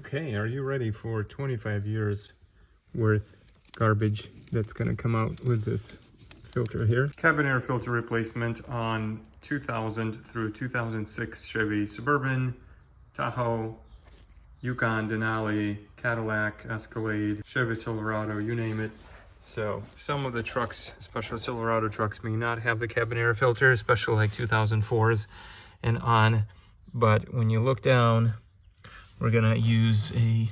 Okay, are you ready for 25 years worth garbage that's going to come out with this filter here? Cabin air filter replacement on 2000 through 2006 Chevy Suburban, Tahoe, Yukon, Denali, Cadillac, Escalade, Chevy Silverado, you name it. So some of the trucks, especially Silverado trucks, may not have the cabin air filter, especially like 2004s and on. But when you look down, we're gonna use a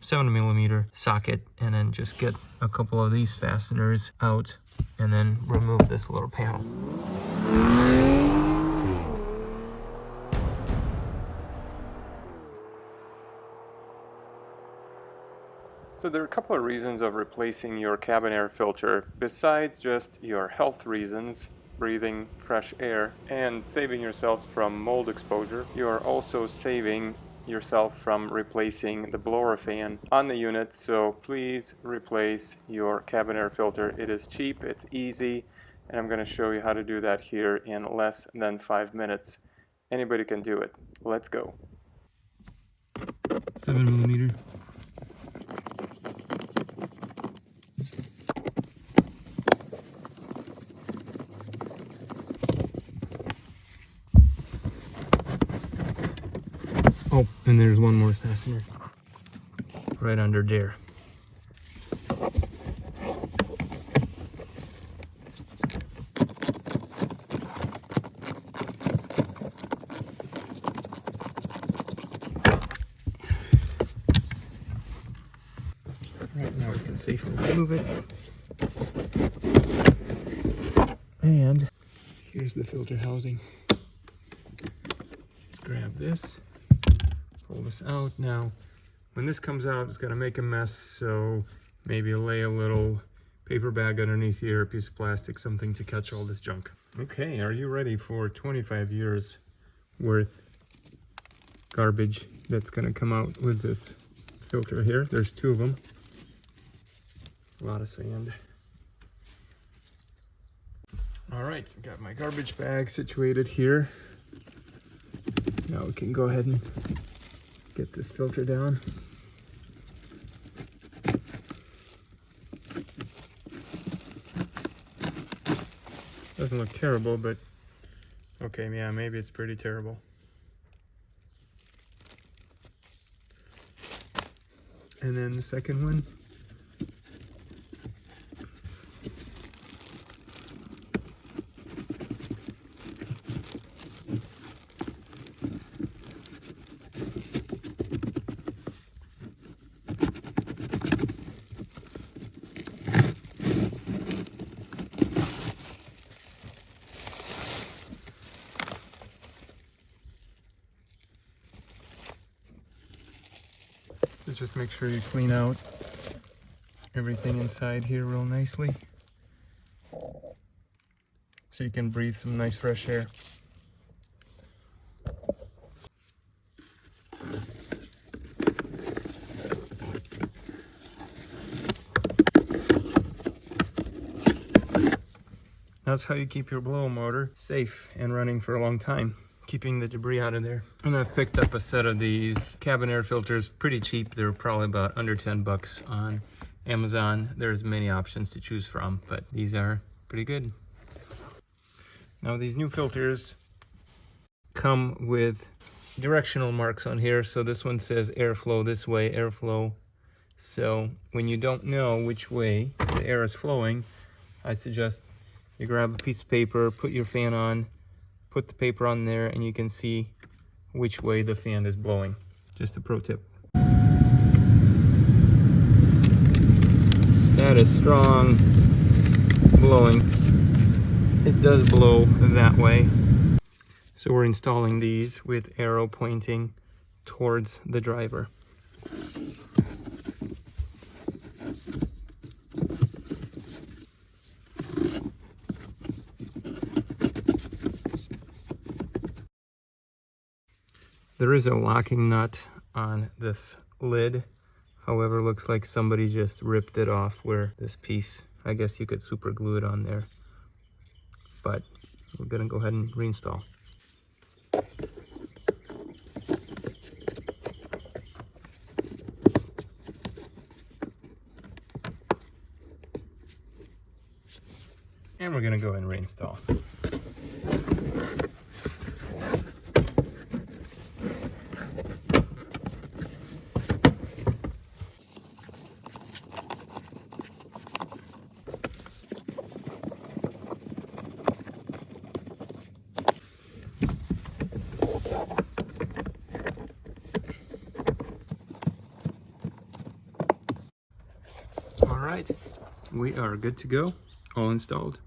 7mm socket and then just get a couple of these fasteners out and then remove this little panel. So there are a couple of reasons of replacing your cabin air filter besides just your health reasons, breathing fresh air and saving yourself from mold exposure. You are also saving yourself from replacing the blower fan on the unit, so please replace your cabin air filter. It is cheap, it's easy, and I'm going to show you how to do that here in less than 5 minutes. Anybody can do it. Let's go. 7mm. Oh, and there's one more fastener right under there. Right now we can safely remove it. And here's the filter housing. Let's grab this. Pull this out. Now, when this comes out, it's going to make a mess, so maybe lay a little paper bag underneath here, a piece of plastic, something to catch all this junk. Okay, are you ready for 25 years worth garbage that's going to come out with this filter here? There's two of them. A lot of sand. All right, got my garbage bag situated here. Now we can go ahead and get this filter down. Doesn't look terrible, but okay, yeah, maybe it's pretty terrible. And then the second one. So just make sure you clean out everything inside here real nicely so you can breathe some nice fresh air. That's how you keep your blow motor safe and running for a long time, keeping the debris out of there. And I've picked up a set of these cabin air filters, pretty cheap. They're probably about under 10 bucks on Amazon. There's many options to choose from, but these are pretty good. Now these new filters come with directional marks on here. So this one says airflow this way, airflow. So when you don't know which way the air is flowing, I suggest you grab a piece of paper, put your fan on, put the paper on there, and you can see which way the fan is blowing. Just a pro tip. That is strong blowing. It does blow that way. So we're installing these with arrow pointing towards the driver. There is a locking nut on this lid. However, looks like somebody just ripped it off where this piece, I guess you could super glue it on there. But we're gonna go ahead and reinstall. And we're gonna go and reinstall. All right, we are good to go, all installed.